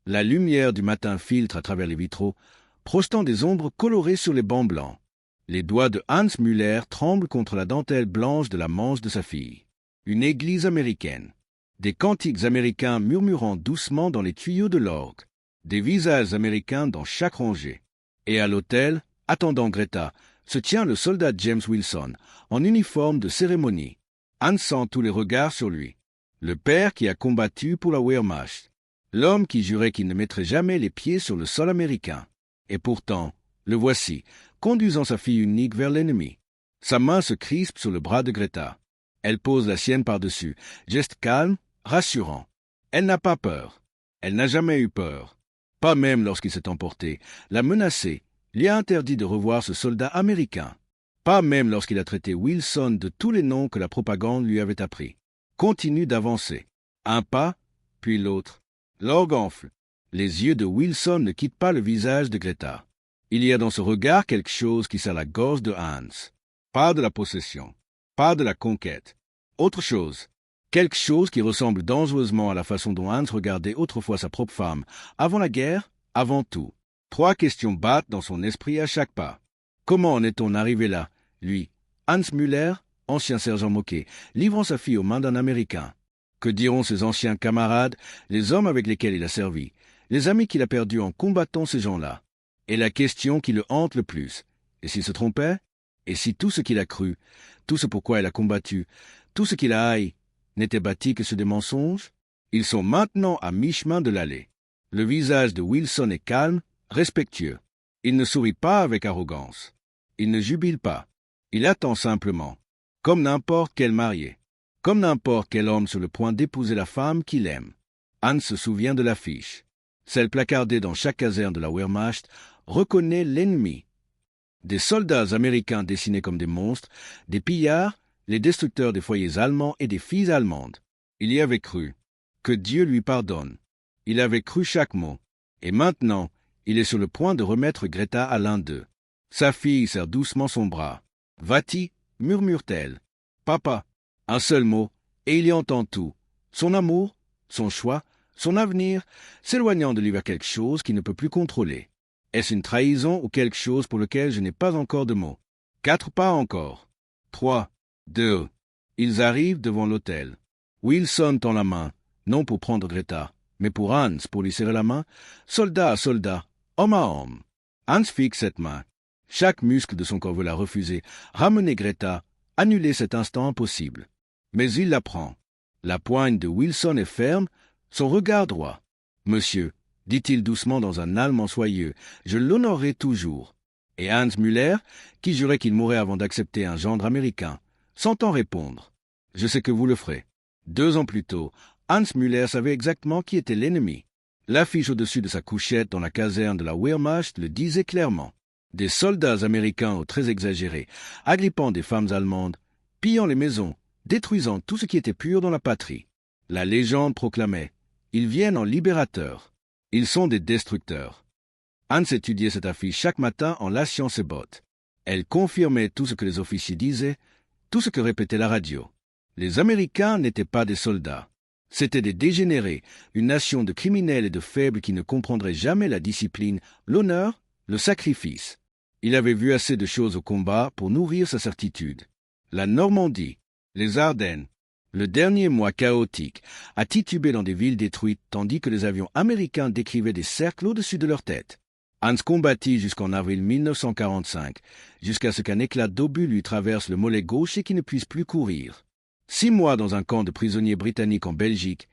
La lumière du matin filtre à travers les vitraux, projetant des ombres colorées sur les bancs blancs. Les doigts de Hans Müller tremblent contre la dentelle blanche de la manche de sa fille. Une église américaine. Des cantiques américains murmurant doucement dans les tuyaux de l'orgue. Des visages américains dans chaque rangée. Et à l'autel, attendant Greta, se tient le soldat James Wilson, en uniforme de cérémonie. Hans sent tous les regards sur lui. Le père qui a combattu pour la Wehrmacht. L'homme qui jurait qu'il ne mettrait jamais les pieds sur le sol américain. Et pourtant, le voici, conduisant sa fille unique vers l'ennemi. Sa main se crispe sur le bras de Greta. Elle pose la sienne par-dessus, geste calme, rassurant. Elle n'a pas peur. Elle n'a jamais eu peur. Pas même lorsqu'il s'est emporté, l'a menacé, lui a interdit de revoir ce soldat américain. Pas même lorsqu'il a traité Wilson de tous les noms que la propagande lui avait appris. Continue d'avancer. Un pas, puis l'autre. L'orgue enfle. Les yeux de Wilson ne quittent pas le visage de Greta. Il y a dans ce regard quelque chose qui serre la gorge de Hans. Pas de la possession, pas de la conquête. Autre chose. Quelque chose qui ressemble dangereusement à la façon dont Hans regardait autrefois sa propre femme, avant la guerre, avant tout. 3 questions battent dans son esprit à chaque pas. Comment en est-on arrivé là, lui, Hans Müller, ancien sergent moqué, livrant sa fille aux mains d'un Américain? Que diront ses anciens camarades, les hommes avec lesquels il a servi, les amis qu'il a perdus en combattant ces gens-là? Et la question qui le hante le plus, et s'il se trompait? Et si tout ce qu'il a cru, tout ce pourquoi il a combattu, tout ce qu'il a haï, n'était bâti que sur des mensonges? Ils sont maintenant à mi-chemin de l'allée. Le visage de Wilson est calme, respectueux. Il ne sourit pas avec arrogance. Il ne jubile pas. Il attend simplement, comme n'importe quel marié, comme n'importe quel homme sur le point d'épouser la femme qu'il aime. Hans se souvient de l'affiche. Celle placardée dans chaque caserne de la Wehrmacht reconnaît l'ennemi. Des soldats américains dessinés comme des monstres, des pillards, les destructeurs des foyers allemands et des filles allemandes. Il y avait cru. Que Dieu lui pardonne. Il avait cru chaque mot. Et maintenant, il est sur le point de remettre Greta à l'un d'eux. Sa fille serre doucement son bras. « Va-t-y » murmure-t-elle. « Papa » un seul mot, et il y entend tout. Son amour, son choix, son avenir, s'éloignant de lui vers quelque chose qu'il ne peut plus contrôler. Est-ce une trahison ou quelque chose pour lequel je n'ai pas encore de mots? 4 pas encore. 3, 2. Ils arrivent devant l'hôtel. Wilson tend la main, non pour prendre Greta, mais pour Hans, pour lui serrer la main, soldat à soldat, homme à homme. Hans fixe cette main. Chaque muscle de son corps veut la refuser, ramener Greta, annuler cet instant impossible. Mais il la prend. La poigne de Wilson est ferme, son regard droit. « Monsieur, dit-il doucement dans un allemand soyeux, je l'honorerai toujours. » Et Hans Müller, qui jurait qu'il mourrait avant d'accepter un gendre américain, s'entend répondre. « Je sais que vous le ferez. » 2 ans plus tôt, Hans Müller savait exactement qui était l'ennemi. L'affiche au-dessus de sa couchette dans la caserne de la Wehrmacht le disait clairement. Des soldats américains aux traits exagérés, agrippant des femmes allemandes, pillant les maisons, détruisant tout ce qui était pur dans la patrie. La légende proclamait « Ils viennent en libérateurs. Ils sont des destructeurs. » Hans étudiait cette affiche chaque matin en lâchant ses bottes. Elle confirmait tout ce que les officiers disaient, tout ce que répétait la radio. Les Américains n'étaient pas des soldats. C'étaient des dégénérés, une nation de criminels et de faibles qui ne comprendraient jamais la discipline, l'honneur, le sacrifice. Il avait vu assez de choses au combat pour nourrir sa certitude. La Normandie, les Ardennes, le dernier mois chaotique, a titubé dans des villes détruites tandis que les avions américains décrivaient des cercles au-dessus de leur tête. Hans combattit jusqu'en avril 1945, jusqu'à ce qu'un éclat d'obus lui traverse le mollet gauche et qu'il ne puisse plus courir. 6 mois dans un camp de prisonniers britanniques en Belgique,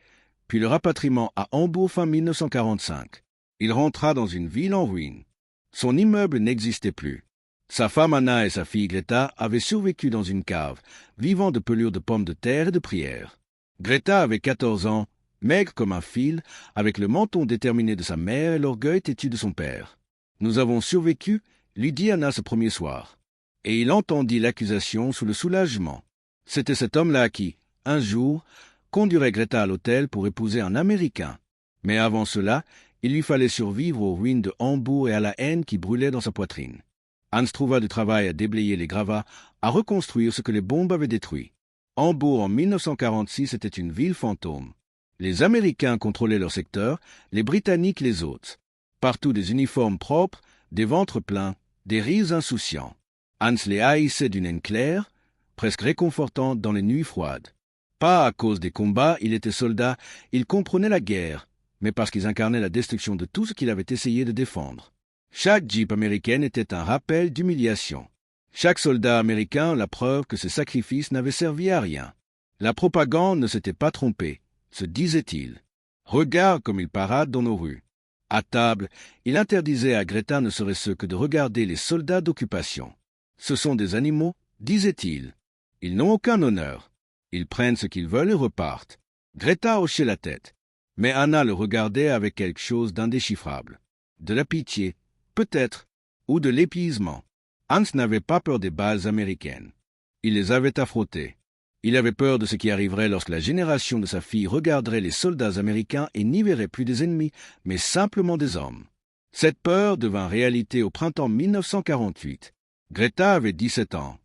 puis le rapatriement à Hambourg fin 1945. Il rentra dans une ville en ruine. Son immeuble n'existait plus. Sa femme Anna et sa fille Greta avaient survécu dans une cave, vivant de pelures de pommes de terre et de prières. Greta avait 14 ans, maigre comme un fil, avec le menton déterminé de sa mère et l'orgueil têtu de son père. « Nous avons survécu » lui dit Anna ce premier soir. Et il entendit l'accusation sous le soulagement. C'était cet homme-là qui, un jour, conduirait Greta à l'hôtel pour épouser un Américain. Mais avant cela, il lui fallait survivre aux ruines de Hambourg et à la haine qui brûlait dans sa poitrine. Hans trouva du travail à déblayer les gravats, à reconstruire ce que les bombes avaient détruit. Hambourg en 1946 était une ville fantôme. Les Américains contrôlaient leur secteur, les Britanniques les autres. Partout des uniformes propres, des ventres pleins, des rires insouciants. Hans les haïssait d'une haine claire, presque réconfortante dans les nuits froides. Pas à cause des combats, il était soldat, il comprenait la guerre, mais parce qu'ils incarnaient la destruction de tout ce qu'il avait essayé de défendre. Chaque Jeep américaine était un rappel d'humiliation. Chaque soldat américain la preuve que ses sacrifices n'avaient servi à rien. La propagande ne s'était pas trompée, se disait-il. Regarde comme il parade dans nos rues. À table, il interdisait à Greta ne serait-ce que de regarder les soldats d'occupation. Ce sont des animaux, disait-il. Ils n'ont aucun honneur. Ils prennent ce qu'ils veulent et repartent. Greta hochait la tête, mais Anna le regardait avec quelque chose d'indéchiffrable. De la pitié, peut-être, ou de l'épuisement. Hans n'avait pas peur des balles américaines. Il les avait affrontées. Il avait peur de ce qui arriverait lorsque la génération de sa fille regarderait les soldats américains et n'y verrait plus des ennemis, mais simplement des hommes. Cette peur devint réalité au printemps 1948. Greta avait 17 ans.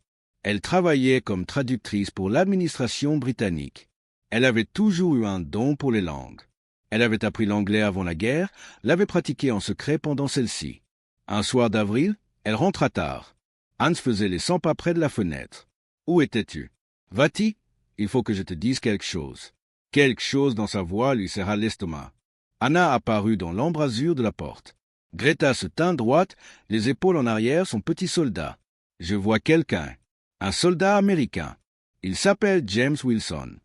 Elle travaillait comme traductrice pour l'administration britannique. Elle avait toujours eu un don pour les langues. Elle avait appris l'anglais avant la guerre, l'avait pratiqué en secret pendant celle-ci. Un soir d'avril, elle rentra tard. Hans faisait les 100 pas près de la fenêtre. « Où étais-tu »« Va-t-y, il faut que je te dise quelque chose. » Quelque chose dans sa voix lui serra l'estomac. Anna apparut dans l'embrasure de la porte. Greta se tint droite, les épaules en arrière, son petit soldat. « Je vois quelqu'un. Un soldat américain. Il s'appelle James Wilson.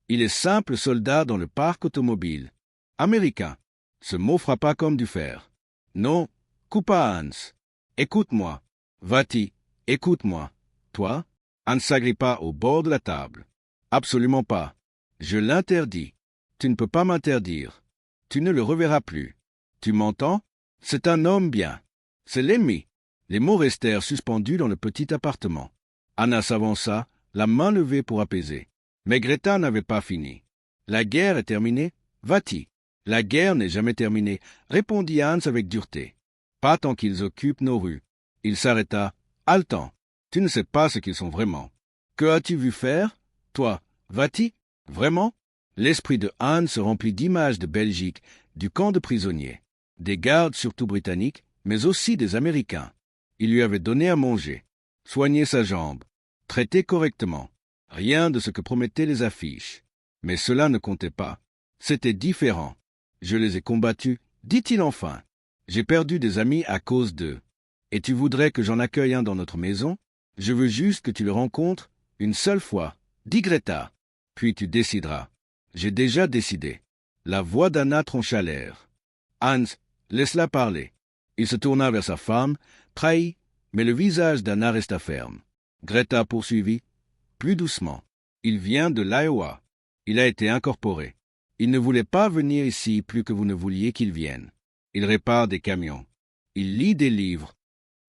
Il est simple soldat dans le parc automobile. Américain. » Ce mot frappa comme du fer. « Non, coupa Hans. Écoute-moi. Va-t-y, écoute-moi. Toi ?» Hans s'agrippa au bord de la table. « Absolument pas. Je l'interdis. Tu ne peux pas m'interdire. Tu ne le reverras plus. Tu m'entends? C'est un homme bien. C'est l'ennemi. » Les mots restèrent suspendus dans le petit appartement. Anna s'avança, la main levée pour apaiser. Mais Greta n'avait pas fini. « La guerre est terminée? Va-t-y. »« La guerre n'est jamais terminée, » répondit Hans avec dureté. « Pas tant qu'ils occupent nos rues. » Il s'arrêta. « Haletant. Tu ne sais pas ce qu'ils sont vraiment. Que as-tu vu faire? Toi, va-t-y? Vraiment? » L'esprit de Hans se remplit d'images de Belgique, du camp de prisonniers. Des gardes surtout britanniques, mais aussi des Américains. Il lui avait donné à manger, soigné sa jambe, traité correctement. Rien de ce que promettaient les affiches. Mais cela ne comptait pas. C'était différent. « Je les ai combattus, dit-il enfin. J'ai perdu des amis à cause d'eux. Et tu voudrais que j'en accueille un dans notre maison? Je veux juste que tu le rencontres une seule fois, dit Greta. Puis tu décideras. J'ai déjà décidé. » La voix d'Anna trancha l'air. « Hans, laisse-la parler. » Il se tourna vers sa femme, trahi, mais le visage d'Anna resta ferme. Greta poursuivit, plus doucement. « Il vient de l'Iowa. Il a été incorporé. Il ne voulait pas venir ici plus que vous ne vouliez qu'il vienne. Il répare des camions. Il lit des livres. »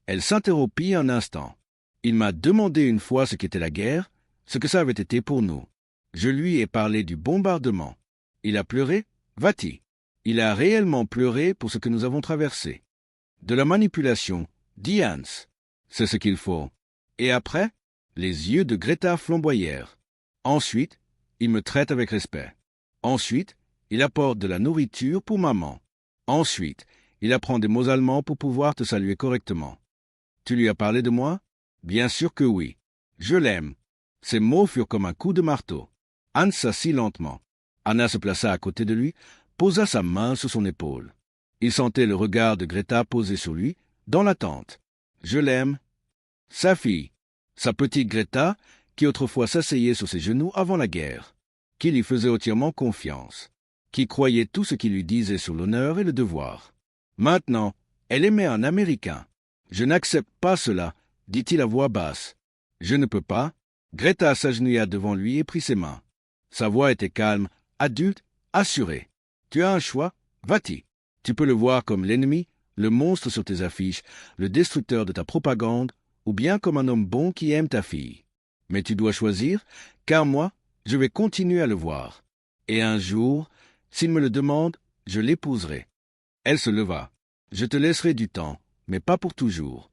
Elle s'interrompit un instant. « Il m'a demandé une fois ce qu'était la guerre, ce que ça avait été pour nous. Je lui ai parlé du bombardement. Il a pleuré? Va-t-y. Il a réellement pleuré pour ce que nous avons traversé. De la manipulation, dit Hans. C'est ce qu'il faut. Et après? » Les yeux de Greta flamboyèrent. « Ensuite, il me traite avec respect. Ensuite, il apporte de la nourriture pour maman. Ensuite, il apprend des mots allemands pour pouvoir te saluer correctement. Tu lui as parlé de moi? Bien sûr que oui. Je l'aime. » Ces mots furent comme un coup de marteau. Hans s'assit lentement. Anna se plaça à côté de lui, posa sa main sur son épaule. Il sentait le regard de Greta posé sur lui, dans l'attente. Je l'aime. Sa fille, sa petite Greta, qui autrefois s'asseyait sur ses genoux avant la guerre, qui lui faisait entièrement confiance, qui croyait tout ce qu'il lui disait sur l'honneur et le devoir. Maintenant, elle aimait un Américain. Je n'accepte pas cela, dit-il à voix basse. Je ne peux pas. Greta s'agenouilla devant lui et prit ses mains. Sa voix était calme, adulte, assurée. Tu as un choix, va-t-y. Tu peux le voir comme l'ennemi, le monstre sur tes affiches, le destructeur de ta propagande, ou bien comme un homme bon qui aime ta fille. Mais tu dois choisir, car moi, je vais continuer à le voir. Et un jour, s'il me le demande, je l'épouserai. Elle se leva. Je te laisserai du temps, mais pas pour toujours.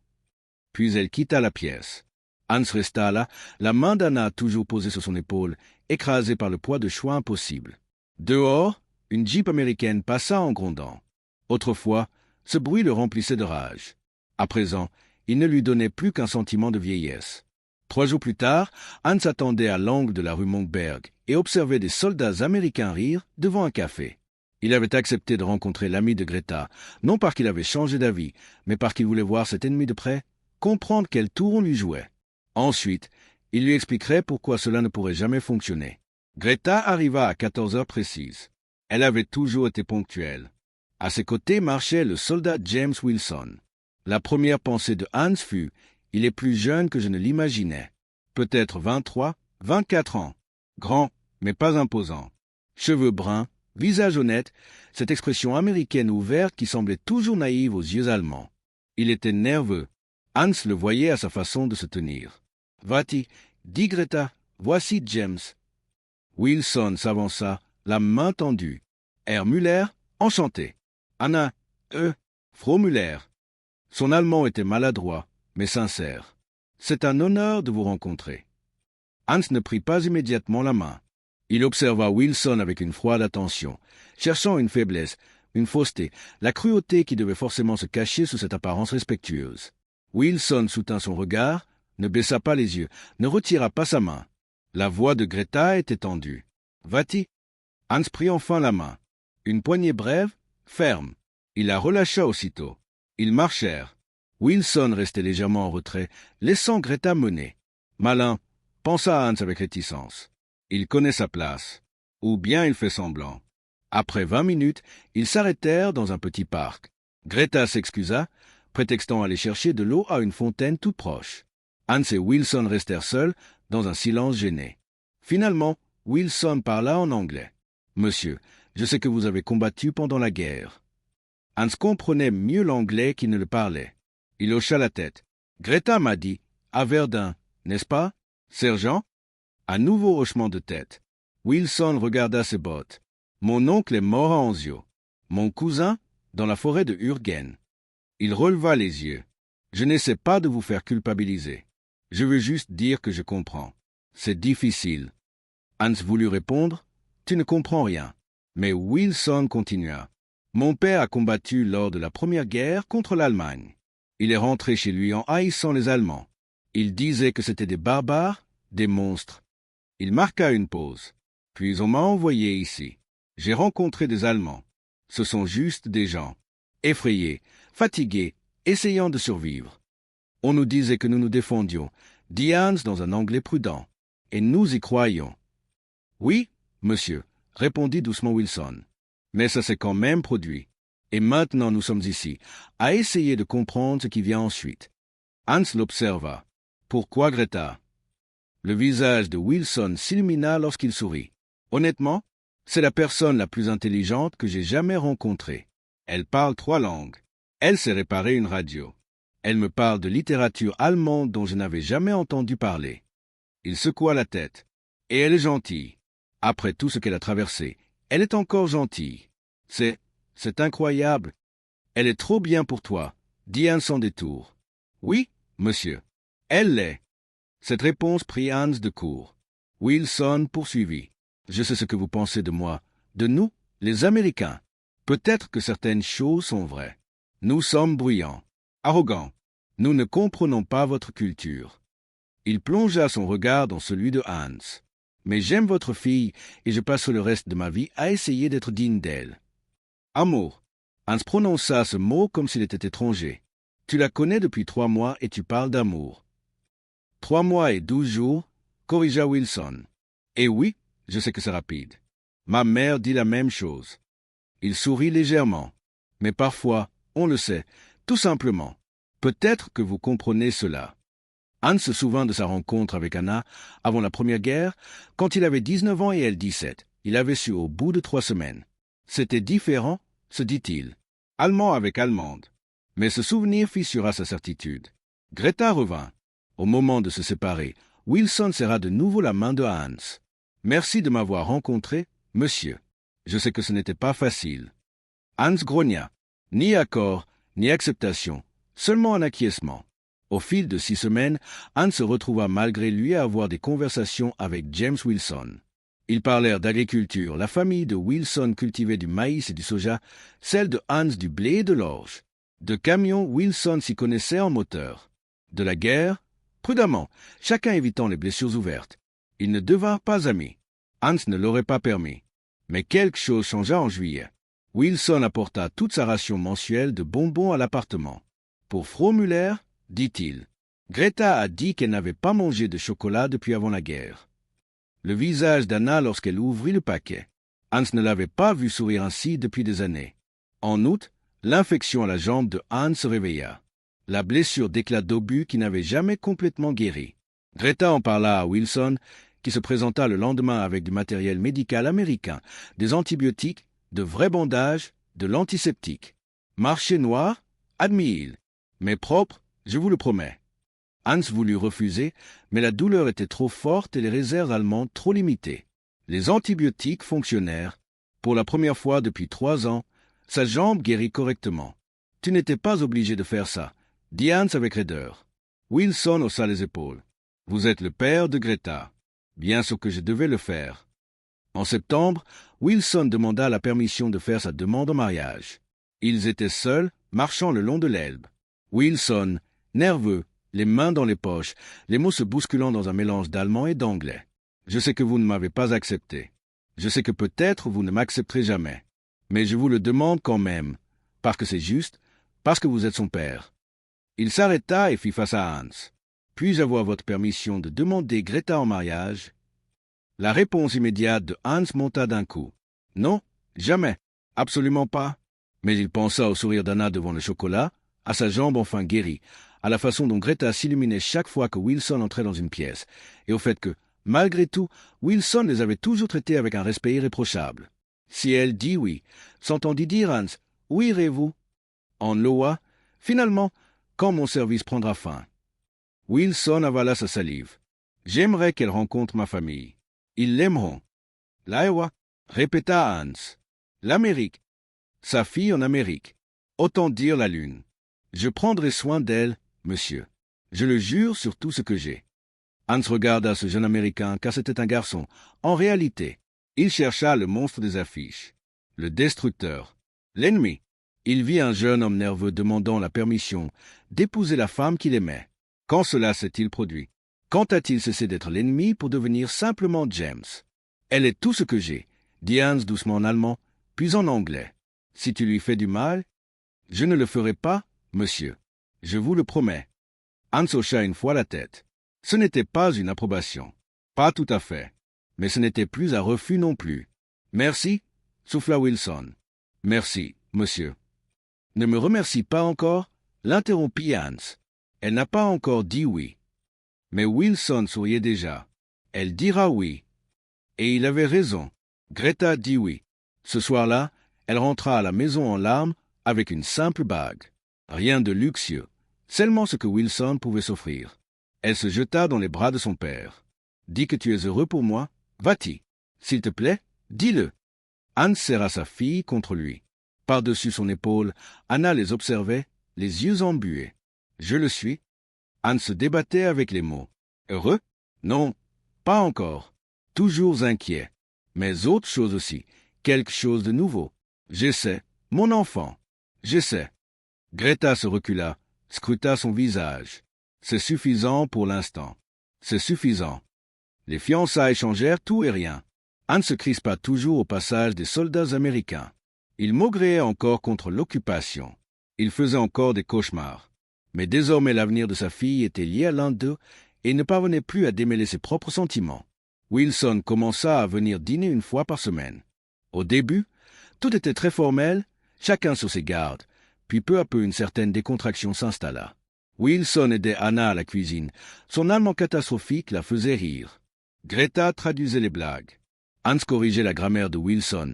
Puis elle quitta la pièce. Hans resta là, la main d'Anna toujours posée sur son épaule, écrasée par le poids de choix impossible. Dehors, une Jeep américaine passa en grondant. Autrefois, ce bruit le remplissait de rage. À présent, il ne lui donnait plus qu'un sentiment de vieillesse. 3 jours plus tard, Hans attendait à l'angle de la rue Monkberg et observait des soldats américains rire devant un café. Il avait accepté de rencontrer l'ami de Greta, non parce qu'il avait changé d'avis, mais parce qu'il voulait voir cet ennemi de près, comprendre quel tour on lui jouait. Ensuite, il lui expliquerait pourquoi cela ne pourrait jamais fonctionner. Greta arriva à 14 heures précises. Elle avait toujours été ponctuelle. À ses côtés marchait le soldat James Wilson. La première pensée de Hans fut « Il est plus jeune que je ne l'imaginais. Peut-être 23, 24 ans. Grand, mais pas imposant. Cheveux bruns, visage honnête, cette expression américaine ouverte qui semblait toujours naïve aux yeux allemands. Il était nerveux. Hans le voyait à sa façon de se tenir. « Va-t-y, dit Greta, voici James. » Wilson s'avança, la main tendue. « Herr Müller, enchanté. Anna, Frau Müller. » Son allemand était maladroit, mais sincère. « C'est un honneur de vous rencontrer. » Hans ne prit pas immédiatement la main. Il observa Wilson avec une froide attention, cherchant une faiblesse, une fausseté, la cruauté qui devait forcément se cacher sous cette apparence respectueuse. Wilson soutint son regard, ne baissa pas les yeux, ne retira pas sa main. La voix de Greta était tendue. « Va-t-y » Hans prit enfin la main. Une poignée brève, ferme. Il la relâcha aussitôt. Ils marchèrent. Wilson restait légèrement en retrait, laissant Greta mener. Malin, pensa Hans avec réticence. Il connaît sa place. Ou bien il fait semblant. Après 20 minutes, ils s'arrêtèrent dans un petit parc. Greta s'excusa, prétextant aller chercher de l'eau à une fontaine toute proche. Hans et Wilson restèrent seuls, dans un silence gêné. Finalement, Wilson parla en anglais. « Monsieur, je sais que vous avez combattu pendant la guerre. » Hans comprenait mieux l'anglais qu'il ne le parlait. Il hocha la tête. « Greta m'a dit, à Verdun, n'est-ce pas, sergent ?» Un nouveau hochement de tête. Wilson regarda ses bottes. « Mon oncle est mort à Anzio. Mon cousin, dans la forêt de Urgen. » Il releva les yeux. « Je n'essaie pas de vous faire culpabiliser. Je veux juste dire que je comprends. C'est difficile. » Hans voulut répondre. « Tu ne comprends rien. » Mais Wilson continua. « Mon père a combattu lors de la Première Guerre contre l'Allemagne. Il est rentré chez lui en haïssant les Allemands. Il disait que c'étaient des barbares, des monstres. Il marqua une pause. Puis on m'a envoyé ici. J'ai rencontré des Allemands. Ce sont juste des gens, effrayés, fatigués, essayant de survivre. On nous disait que nous nous défendions, dit Hans dans un anglais prudent, et nous y croyions. « Oui, monsieur, » répondit doucement Wilson. « Mais ça s'est quand même produit. Et maintenant nous sommes ici, à essayer de comprendre ce qui vient ensuite. » Hans l'observa. « Pourquoi Greta ?» Le visage de Wilson s'illumina lorsqu'il sourit. « Honnêtement, c'est la personne la plus intelligente que j'ai jamais rencontrée. Elle parle 3 langues. Elle sait réparer une radio. Elle me parle de littérature allemande dont je n'avais jamais entendu parler. » Il secoua la tête. « Et elle est gentille. Après tout ce qu'elle a traversé, elle est encore gentille. C'est incroyable. Elle est trop bien pour toi, dit Hans sans détour. « Oui, monsieur, elle l'est. » Cette réponse prit Hans de court. Wilson poursuivit. « Je sais ce que vous pensez de moi, de nous, les Américains. Peut-être que certaines choses sont vraies. Nous sommes bruyants, arrogants. Nous ne comprenons pas votre culture. » Il plongea son regard dans celui de Hans. « Mais j'aime votre fille et je passe le reste de ma vie à essayer d'être digne d'elle. » Amour. Hans prononça ce mot comme s'il était étranger. « Tu la connais depuis 3 mois et tu parles d'amour. » 3 mois et 12 jours, corrigea Wilson. « Et oui, je sais que c'est rapide. Ma mère dit la même chose. » Il sourit légèrement. « Mais parfois, on le sait, tout simplement. Peut-être que vous comprenez cela. » Hans se souvint de sa rencontre avec Anna avant la Première Guerre, quand il avait 19 ans et elle 17. Il avait su au bout de 3 semaines. C'était différent, se dit-il. Allemand avec Allemande. Mais ce souvenir fissura sa certitude. Greta revint. Au moment de se séparer, Wilson serra de nouveau la main de Hans. « Merci de m'avoir rencontré, monsieur. Je sais que ce n'était pas facile. » Hans grogna. Ni accord, ni acceptation, seulement un acquiescement. Au fil de 6 semaines, Hans se retrouva malgré lui à avoir des conversations avec James Wilson. Ils parlèrent d'agriculture. La famille de Wilson cultivait du maïs et du soja, celle de Hans du blé et de l'orge. De camions, Wilson s'y connaissait en moteur. De la guerre, prudemment, chacun évitant les blessures ouvertes. Ils ne devinrent pas amis. Hans ne l'aurait pas permis. Mais quelque chose changea en juillet. Wilson apporta toute sa ration mensuelle de bonbons à l'appartement. Pour Frohmüller, dit-il, Greta a dit qu'elle n'avait pas mangé de chocolat depuis avant la guerre. Le visage d'Anna lorsqu'elle ouvrit le paquet. Hans ne l'avait pas vu sourire ainsi depuis des années. En août, l'infection à la jambe de Hans se réveilla. La blessure d'éclat d'obus qui n'avait jamais complètement guéri. Greta en parla à Wilson, qui se présenta le lendemain avec du matériel médical américain, des antibiotiques, de vrais bandages, de l'antiseptique. Marché noir, admis-il, mais propre, je vous le promets. Hans voulut refuser, mais la douleur était trop forte et les réserves allemandes trop limitées. Les antibiotiques fonctionnèrent. Pour la première fois depuis 3 ans, sa jambe guérit correctement. Tu n'étais pas obligé de faire ça, dit Hans avec raideur. Wilson haussa les épaules. Vous êtes le père de Greta. Bien sûr que je devais le faire. En septembre, Wilson demanda la permission de faire sa demande en mariage. Ils étaient seuls, marchant le long de l'Elbe. Wilson, nerveux, les mains dans les poches, les mots se bousculant dans un mélange d'allemand et d'anglais. Je sais que vous ne m'avez pas accepté. Je sais que peut-être vous ne m'accepterez jamais. Mais je vous le demande quand même, parce que c'est juste, parce que vous êtes son père. Il s'arrêta et fit face à Hans. Puis-je avoir votre permission de demander Greta en mariage? La réponse immédiate de Hans monta d'un coup. Non, jamais, absolument pas. Mais il pensa au sourire d'Anna devant le chocolat, à sa jambe enfin guérie, à la façon dont Greta s'illuminait chaque fois que Wilson entrait dans une pièce, et au fait que, malgré tout, Wilson les avait toujours traités avec un respect irréprochable. Si elle dit oui, s'entendit dire Hans, où irez-vous? En Iowa, finalement, quand mon service prendra fin. Wilson avala sa salive. J'aimerais qu'elle rencontre ma famille. Ils l'aimeront. L'Iowa, répéta Hans. L'Amérique. Sa fille en Amérique. Autant dire la Lune. Je prendrai soin d'elle, monsieur. Je le jure sur tout ce que j'ai. Hans regarda ce jeune Américain, car c'était un garçon. En réalité, il chercha le monstre des affiches. Le destructeur. L'ennemi. Il vit un jeune homme nerveux demandant la permission d'épouser la femme qu'il aimait. Quand cela s'est-il produit? Quand a-t-il cessé d'être l'ennemi pour devenir simplement James? Elle est tout ce que j'ai, dit Hans doucement en allemand, puis en anglais. Si tu lui fais du mal, je ne le ferai pas, monsieur. Je vous le promets. Hans hocha une fois la tête. Ce n'était pas une approbation. Pas tout à fait. Mais ce n'était plus un refus non plus. Merci, souffla Wilson. Merci, monsieur. Ne me remercie pas encore, l'interrompit Hans. Elle n'a pas encore dit oui. Mais Wilson souriait déjà. Elle dira oui. Et il avait raison. Greta dit oui. Ce soir-là, elle rentra à la maison en larmes avec une simple bague. Rien de luxueux, seulement ce que Wilson pouvait s'offrir. Elle se jeta dans les bras de son père. « Dis que tu es heureux pour moi, va-t'y. S'il te plaît, dis-le. » Hans serra sa fille contre lui. Par-dessus son épaule, Anna les observait, les yeux embués. « Je le suis. » Hans se débattait avec les mots. « Heureux? Non, pas encore. Toujours inquiet. Mais autre chose aussi, quelque chose de nouveau. J'essaie, mon enfant. J'essaie. » Greta se recula, scruta son visage. C'est suffisant pour l'instant. C'est suffisant. Les fiançailles changèrent tout et rien. Hans se crispa toujours au passage des soldats américains. Il maugréait encore contre l'occupation. Il faisait encore des cauchemars. Mais désormais l'avenir de sa fille était lié à l'un d'eux et il ne parvenait plus à démêler ses propres sentiments. Wilson commença à venir dîner une fois par semaine. Au début, tout était très formel, chacun sur ses gardes, puis peu à peu une certaine décontraction s'installa. Wilson aidait Anna à la cuisine. Son allemand catastrophique la faisait rire. Greta traduisait les blagues. Hans corrigeait la grammaire de Wilson,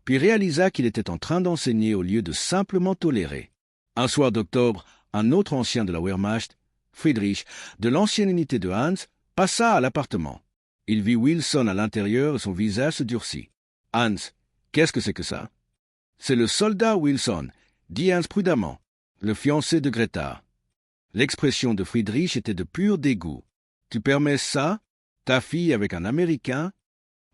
puis réalisa qu'il était en train d'enseigner au lieu de simplement tolérer. Un soir d'octobre, un autre ancien de la Wehrmacht, Friedrich, de l'ancienne unité de Hans, passa à l'appartement. Il vit Wilson à l'intérieur et son visage se durcit. « Hans, qu'est-ce que c'est que ça ?»« C'est le soldat Wilson, » dit Hans prudemment, le fiancé de Greta. L'expression de Friedrich était de pur dégoût. « Tu permets ça, ta fille avec un Américain ?»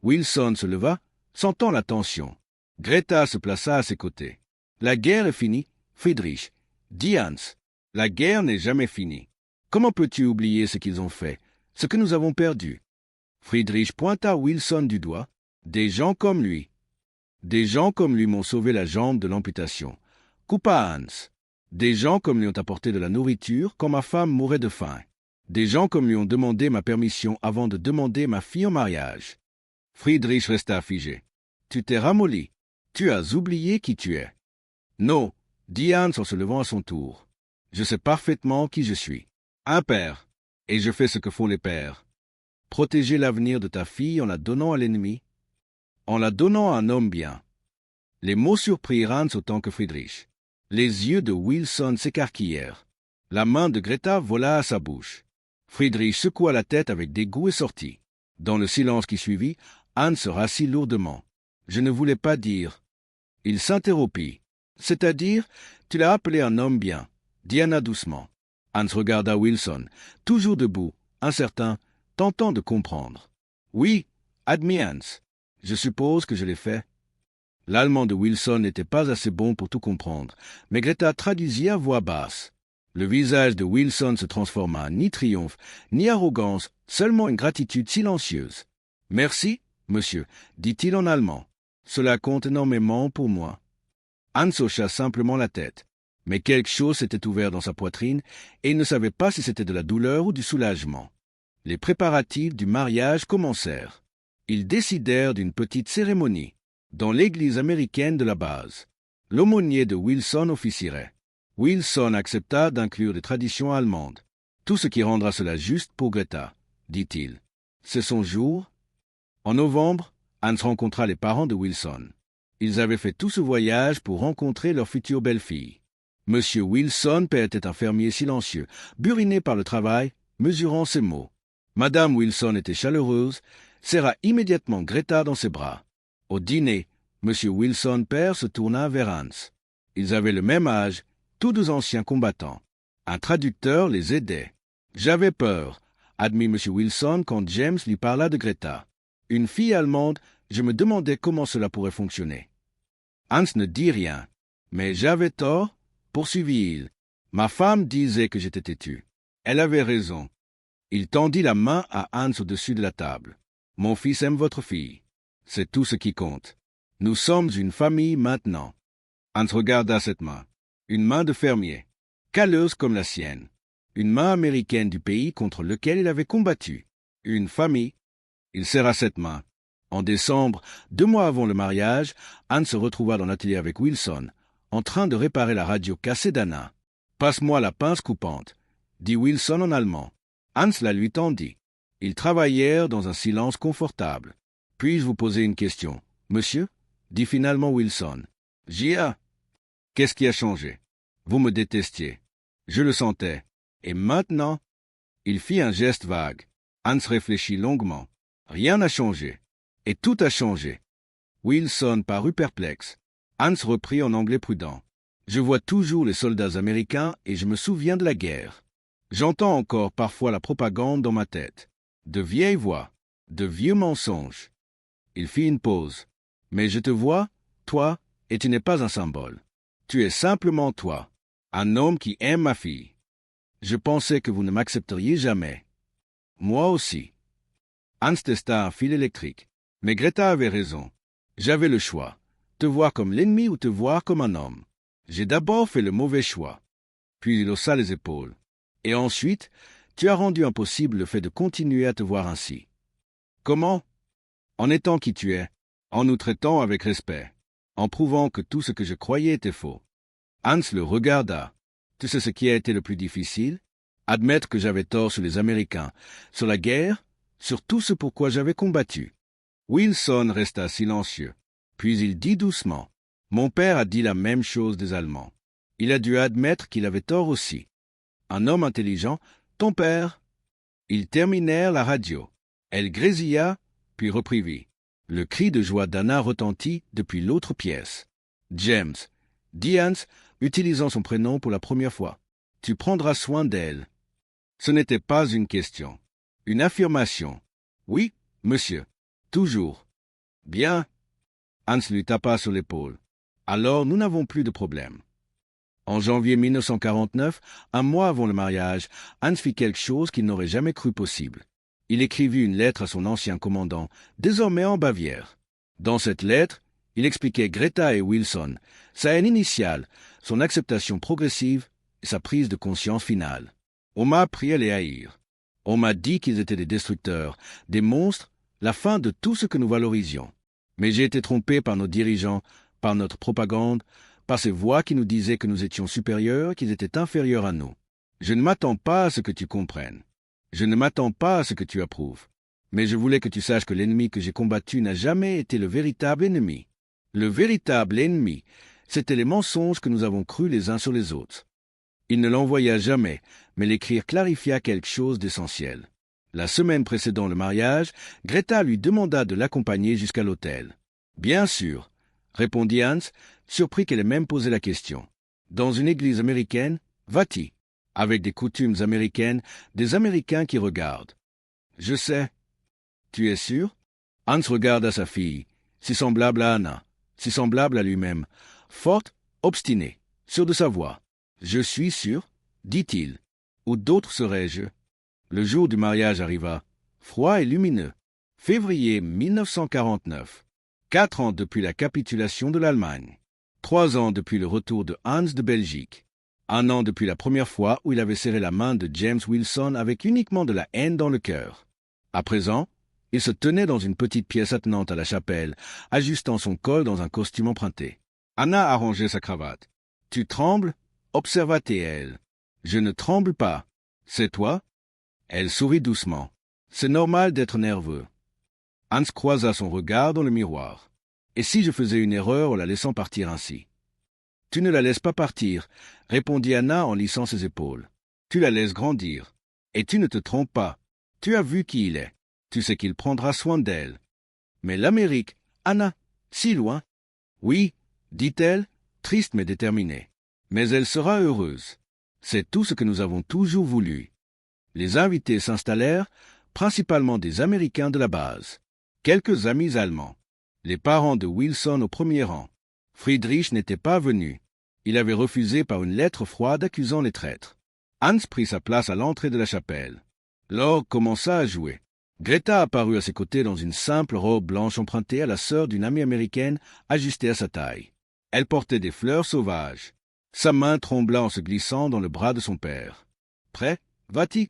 Wilson se leva, sentant la tension. Greta se plaça à ses côtés. La guerre est finie, Friedrich, dit Hans. La guerre n'est jamais finie. Comment peux-tu oublier ce qu'ils ont fait, ce que nous avons perdu? Friedrich pointa Wilson du doigt. Des gens comme lui. Des gens comme lui m'ont sauvé la jambe de l'amputation. Coupa Hans. Des gens comme lui ont apporté de la nourriture quand ma femme mourait de faim. Des gens comme lui ont demandé ma permission avant de demander ma fille en mariage. Friedrich resta figé. Tu t'es ramolli. Tu as oublié qui tu es. Non, dit Hans en se levant à son tour. Je sais parfaitement qui je suis. Un père. Et je fais ce que font les pères. Protéger l'avenir de ta fille en la donnant à l'ennemi. En la donnant à un homme bien. Les mots surprirent Hans autant que Friedrich. Les yeux de Wilson s'écarquillèrent. La main de Greta vola à sa bouche. Friedrich secoua la tête avec dégoût et sortit. Dans le silence qui suivit, Hans se rassit lourdement. Je ne voulais pas dire. Il s'interrompit. C'est-à-dire, tu l'as appelé un homme bien, dit Anna doucement. Hans regarda Wilson, toujours debout, incertain, tentant de comprendre. Oui, admis Hans. Je suppose que je l'ai fait. L'allemand de Wilson n'était pas assez bon pour tout comprendre, mais Greta traduisit à voix basse. Le visage de Wilson se transforma, ni triomphe, ni arrogance, seulement une gratitude silencieuse. « Merci, monsieur, dit-il en allemand. Cela compte énormément pour moi. » Hans hocha simplement la tête. Mais quelque chose s'était ouvert dans sa poitrine, et il ne savait pas si c'était de la douleur ou du soulagement. Les préparatifs du mariage commencèrent. Ils décidèrent d'une petite cérémonie, dans l'église américaine de la base. L'aumônier de Wilson officierait. Wilson accepta d'inclure des traditions allemandes. Tout ce qui rendra cela juste pour Greta, dit-il. C'est son jour. En novembre, Hans rencontra les parents de Wilson. Ils avaient fait tout ce voyage pour rencontrer leur future belle-fille. Monsieur Wilson, père, était un fermier silencieux, buriné par le travail, mesurant ses mots. Madame Wilson était chaleureuse, serra immédiatement Greta dans ses bras. Au dîner, Monsieur Wilson, père, se tourna vers Hans. Ils avaient le même âge, tous deux anciens combattants. Un traducteur les aidait. J'avais peur, admit M. Wilson quand James lui parla de Greta. Une fille allemande, je me demandais comment cela pourrait fonctionner. Hans ne dit rien. Mais j'avais tort, poursuivit-il. Ma femme disait que j'étais têtu. Elle avait raison. Il tendit la main à Hans au-dessus de la table. Mon fils aime votre fille. C'est tout ce qui compte. Nous sommes une famille maintenant. Hans regarda cette main. Une main de fermier, calleuse comme la sienne. Une main américaine du pays contre lequel il avait combattu. Une famille. Il serra cette main. En décembre, 2 mois avant le mariage, Hans se retrouva dans l'atelier avec Wilson, en train de réparer la radio cassée d'Anna. « Passe-moi la pince coupante », dit Wilson en allemand. Hans la lui tendit. Ils travaillèrent dans un silence confortable. « Puis-je vous poser une question, monsieur ?» dit finalement Wilson. « J.A. Qu'est-ce qui a changé? Vous me détestiez. Je le sentais. Et maintenant ?» Il fit un geste vague. Hans réfléchit longuement. Rien n'a changé. Et tout a changé. Wilson parut perplexe. Hans reprit en anglais prudent. Je vois toujours les soldats américains et je me souviens de la guerre. J'entends encore parfois la propagande dans ma tête. De vieilles voix, de vieux mensonges. Il fit une pause. Mais je te vois, toi, et tu n'es pas un symbole. Tu es simplement toi, un homme qui aime ma fille. Je pensais que vous ne m'accepteriez jamais. Moi aussi. Hans testa un fil électrique. Mais Greta avait raison. J'avais le choix. Te voir comme l'ennemi ou te voir comme un homme. J'ai d'abord fait le mauvais choix. Puis il haussa les épaules. Et ensuite, tu as rendu impossible le fait de continuer à te voir ainsi. Comment? En étant qui tu es, en nous traitant avec respect, en prouvant que tout ce que je croyais était faux. Hans le regarda. Tu sais ce qui a été le plus difficile? Admettre que j'avais tort sur les Américains, sur la guerre, sur tout ce pourquoi j'avais combattu. Wilson resta silencieux. Puis il dit doucement. Mon père a dit la même chose des Allemands. Il a dû admettre qu'il avait tort aussi. Un homme intelligent, ton père. Ils terminèrent la radio. Elle grésilla, puis reprit vie. Le cri de joie d'Anna retentit depuis l'autre pièce. James, dit Hans, utilisant son prénom pour la première fois. Tu prendras soin d'elle. Ce n'était pas une question. Une affirmation. Oui, monsieur. Toujours. Bien. Hans lui tapa sur l'épaule. Alors nous n'avons plus de problème. En janvier 1949, un mois avant le mariage, Hans fit quelque chose qu'il n'aurait jamais cru possible. Il écrivit une lettre à son ancien commandant, désormais en Bavière. Dans cette lettre, il expliquait Greta et Wilson, sa haine initiale, son acceptation progressive et sa prise de conscience finale. On m'a appris à les haïr. On m'a dit qu'ils étaient des destructeurs, des monstres, la fin de tout ce que nous valorisions. Mais j'ai été trompé par nos dirigeants, par notre propagande, par ces voix qui nous disaient que nous étions supérieurs, qu'ils étaient inférieurs à nous. Je ne m'attends pas à ce que tu comprennes. Je ne m'attends pas à ce que tu approuves. Mais je voulais que tu saches que l'ennemi que j'ai combattu n'a jamais été le véritable ennemi. Le véritable ennemi, c'étaient les mensonges que nous avons crus les uns sur les autres. Il ne l'envoya jamais, mais l'écrire clarifia quelque chose d'essentiel. La semaine précédant le mariage, Greta lui demanda de l'accompagner jusqu'à l'hôtel. « Bien sûr », répondit Hans, surpris qu'elle ait même posé la question. « Dans une église américaine, va-t-il, avec des coutumes américaines, des Américains qui regardent. »« Je sais. »« Tu es sûr ?» Hans regarda sa fille, si semblable à Anna, si semblable à lui-même, forte, obstinée, sûre de sa voix. « Je suis sûr, dit-il. Où d'autre serais-je ?» Le jour du mariage arriva, froid et lumineux. Février 1949. 4 ans depuis la capitulation de l'Allemagne. 3 ans depuis le retour de Hans de Belgique. 1 an depuis la première fois où il avait serré la main de James Wilson avec uniquement de la haine dans le cœur. À présent, il se tenait dans une petite pièce attenante à la chapelle, ajustant son col dans un costume emprunté. Anna arrangeait sa cravate. « Tu trembles » observa-t-elle. « Je ne tremble pas. C'est toi ?» Elle sourit doucement. « C'est normal d'être nerveux. » Hans croisa son regard dans le miroir. « Et si je faisais une erreur en la laissant partir ainsi ?»« Tu ne la laisses pas partir, » répondit Anna en lissant ses épaules. « Tu la laisses grandir. Et tu ne te trompes pas. Tu as vu qui il est. Tu sais qu'il prendra soin d'elle. »« Mais l'Amérique, Anna, si loin ?»« Oui, dit-elle, triste mais déterminée. Mais elle sera heureuse. C'est tout ce que nous avons toujours voulu. » Les invités s'installèrent, principalement des Américains de la base. Quelques amis allemands. Les parents de Wilson au premier rang. Friedrich n'était pas venu. Il avait refusé par une lettre froide accusant les traîtres. Hans prit sa place à l'entrée de la chapelle. L'orgue commença à jouer. Greta apparut à ses côtés dans une simple robe blanche empruntée à la sœur d'une amie américaine ajustée à sa taille. Elle portait des fleurs sauvages. Sa main trembla en se glissant dans le bras de son père. « Prêt, va-t-il »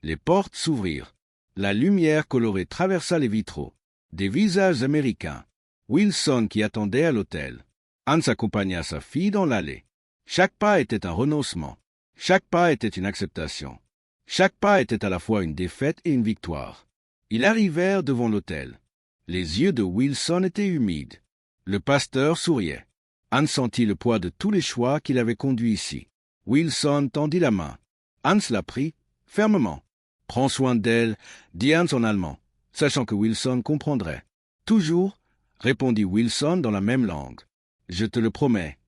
Les portes s'ouvrirent. La lumière colorée traversa les vitraux. Des visages américains. Wilson qui attendait à l'hôtel. Hans accompagna sa fille dans l'allée. Chaque pas était un renoncement. Chaque pas était une acceptation. Chaque pas était à la fois une défaite et une victoire. Ils arrivèrent devant l'hôtel. Les yeux de Wilson étaient humides. Le pasteur souriait. Hans sentit le poids de tous les choix qui l'avaient conduit ici. Wilson tendit la main. Hans la prit fermement. « Prends soin d'elle » dit Hans en allemand, sachant que Wilson comprendrait. « Toujours » répondit Wilson dans la même langue. « Je te le promets. »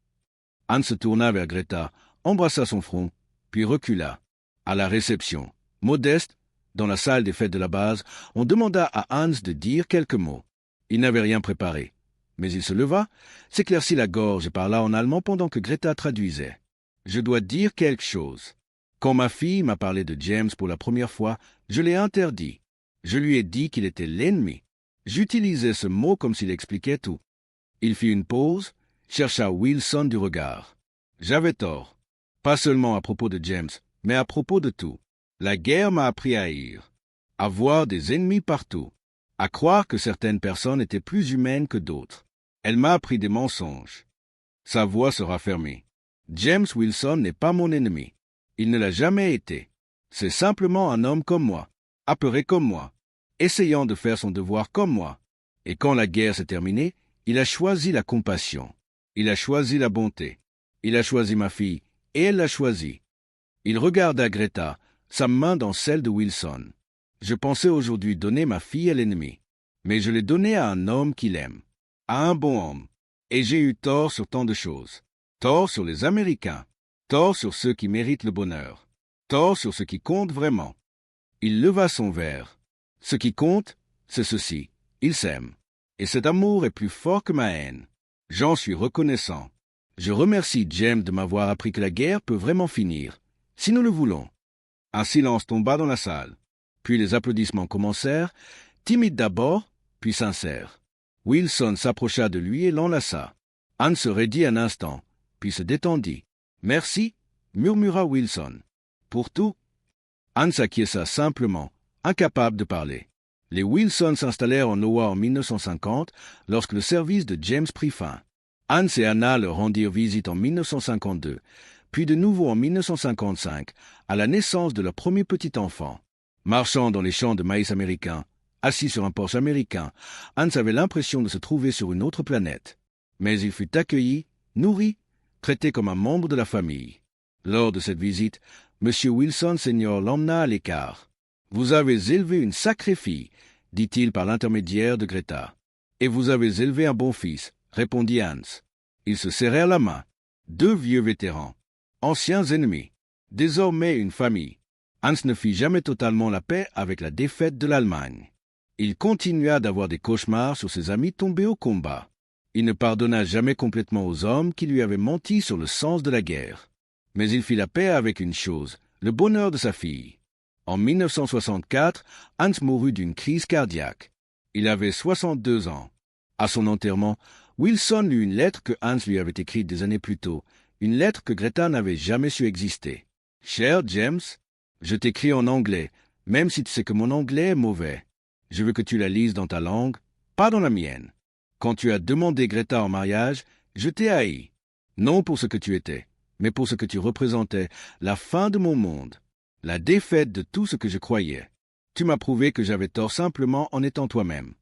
Hans se tourna vers Greta, embrassa son front, puis recula. À la réception, modeste, dans la salle des fêtes de la base, on demanda à Hans de dire quelques mots. Il n'avait rien préparé. Mais il se leva, s'éclaircit la gorge et parla en allemand pendant que Greta traduisait. « Je dois dire quelque chose. Quand ma fille m'a parlé de James pour la première fois, je l'ai interdit. Je lui ai dit qu'il était l'ennemi. J'utilisais ce mot comme s'il expliquait tout. » Il fit une pause, chercha Wilson du regard. « J'avais tort. Pas seulement à propos de James, mais à propos de tout. La guerre m'a appris à haïr, à voir des ennemis partout, à croire que certaines personnes étaient plus humaines que d'autres. Elle m'a appris des mensonges. » Sa voix se raffermit. « James Wilson n'est pas mon ennemi. Il ne l'a jamais été. C'est simplement un homme comme moi, apeuré comme moi, essayant de faire son devoir comme moi. Et quand la guerre s'est terminée, il a choisi la compassion. Il a choisi la bonté. Il a choisi ma fille, et elle l'a choisi. » Il regarda Greta, sa main dans celle de Wilson. « Je pensais aujourd'hui donner ma fille à l'ennemi, mais je l'ai donnée à un homme qu'il aime, à un bon homme. Et j'ai eu tort sur tant de choses. Tort sur les Américains. Tort sur ceux qui méritent le bonheur. Tort sur ce qui compte vraiment. » Il leva son verre. « Ce qui compte, c'est ceci. Ils s'aiment. Et cet amour est plus fort que ma haine. J'en suis reconnaissant. Je remercie James de m'avoir appris que la guerre peut vraiment finir, si nous le voulons. Un silence tomba dans la salle. Puis les applaudissements commencèrent, timides d'abord, puis sincères. Wilson s'approcha de lui et l'enlaça. Hans se raidit un instant, puis se détendit. « Merci, » murmura Wilson. « Pour tout ?» Hans acquiesça simplement, incapable de parler. Les Wilson s'installèrent en Iowa en 1950, lorsque le service de James prit fin. Hans et Anna leur rendirent visite en 1952, puis de nouveau en 1955, à la naissance de leur premier petit enfant. Marchant dans les champs de maïs américains, assis sur un porche américain, Hans avait l'impression de se trouver sur une autre planète. Mais il fut accueilli, nourri, traité comme un membre de la famille. Lors de cette visite, M. Wilson Senior l'emmena à l'écart. « Vous avez élevé une sacrée fille, » dit-il par l'intermédiaire de Greta. « Et vous avez élevé un bon fils, » répondit Hans. Ils se serrèrent la main. Deux vieux vétérans, anciens ennemis, désormais une famille. Hans ne fit jamais totalement la paix avec la défaite de l'Allemagne. Il continua d'avoir des cauchemars sur ses amis tombés au combat. Il ne pardonna jamais complètement aux hommes qui lui avaient menti sur le sens de la guerre. Mais il fit la paix avec une chose, le bonheur de sa fille. En 1964, Hans mourut d'une crise cardiaque. Il avait 62 ans. À son enterrement, Wilson lut une lettre que Hans lui avait écrite des années plus tôt, une lettre que Greta n'avait jamais su exister. « Cher James, je t'écris en anglais, même si tu sais que mon anglais est mauvais. Je veux que tu la lises dans ta langue, pas dans la mienne. Quand tu as demandé Greta en mariage, je t'ai haï. Non pour ce que tu étais, mais pour ce que tu représentais, la fin de mon monde, la défaite de tout ce que je croyais. Tu m'as prouvé que j'avais tort simplement en étant toi-même.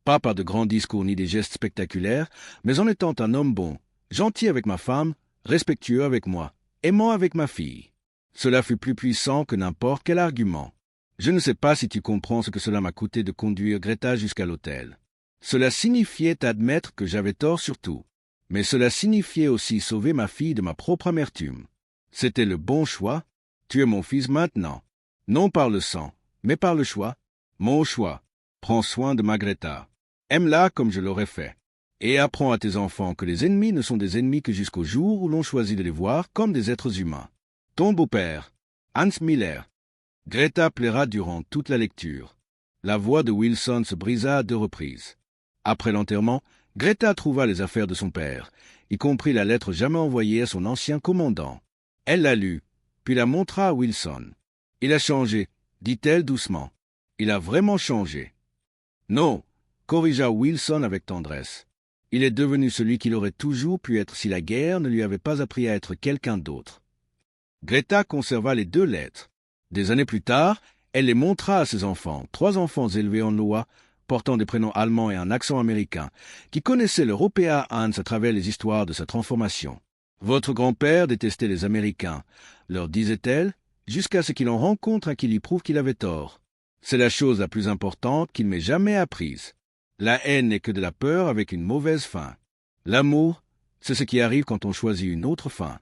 Pas par de grands discours ni des gestes spectaculaires, mais en étant un homme bon, gentil avec ma femme, respectueux avec moi, aimant avec ma fille. Cela fut plus puissant que n'importe quel argument. Je ne sais pas si tu comprends ce que cela m'a coûté de conduire Greta jusqu'à l'hôtel. Cela signifiait admettre que j'avais tort sur tout. Mais cela signifiait aussi sauver ma fille de ma propre amertume. C'était le bon choix. Tu es mon fils maintenant. Non par le sang, mais par le choix. Mon choix. Prends soin de ma Greta. Aime-la comme je l'aurais fait. Et apprends à tes enfants que les ennemis ne sont des ennemis que jusqu'au jour où l'on choisit de les voir comme des êtres humains. Ton beau-père, Hans Miller. Greta plaira durant toute la lecture. La voix de Wilson se brisa à 2 reprises. Après l'enterrement, Greta trouva les affaires de son père, y compris la lettre jamais envoyée à son ancien commandant. Elle la lut, puis la montra à Wilson. « Il a changé, » dit-elle doucement. « Il a vraiment changé. »« Non, » corrigea Wilson avec tendresse. « Il est devenu celui qu'il aurait toujours pu être si la guerre ne lui avait pas appris à être quelqu'un d'autre. » Greta conserva les 2 lettres. Des années plus tard, elle les montra à ses enfants, 3 enfants élevés en Iowa, portant des prénoms allemands et un accent américain, qui connaissaient l'Européen Hans à travers les histoires de sa transformation. « Votre grand-père détestait les Américains, » leur disait-elle, jusqu'à ce qu'il en rencontre un qui lui prouve qu'il avait tort. C'est la chose la plus importante qu'il m'ait jamais apprise. La haine n'est que de la peur avec une mauvaise fin. L'amour, c'est ce qui arrive quand on choisit une autre fin.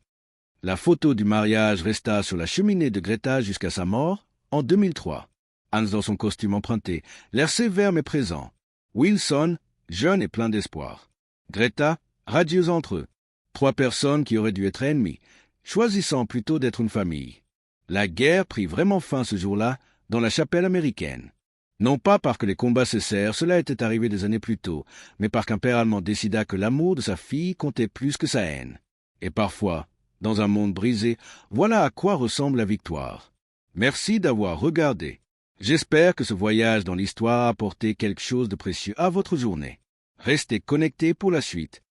La photo du mariage resta sur la cheminée de Greta jusqu'à sa mort, en 2003. Hans dans son costume emprunté, l'air sévère mais présent. Wilson, jeune et plein d'espoir. Greta, radieuse entre eux. 3 personnes qui auraient dû être ennemies, choisissant plutôt d'être une famille. La guerre prit vraiment fin ce jour-là, dans la chapelle américaine. Non pas parce que les combats cessèrent, cela était arrivé des années plus tôt, mais parce qu'un père allemand décida que l'amour de sa fille comptait plus que sa haine. Et parfois, dans un monde brisé, voilà à quoi ressemble la victoire. Merci d'avoir regardé. J'espère que ce voyage dans l'histoire a apporté quelque chose de précieux à votre journée. Restez connectés pour la suite.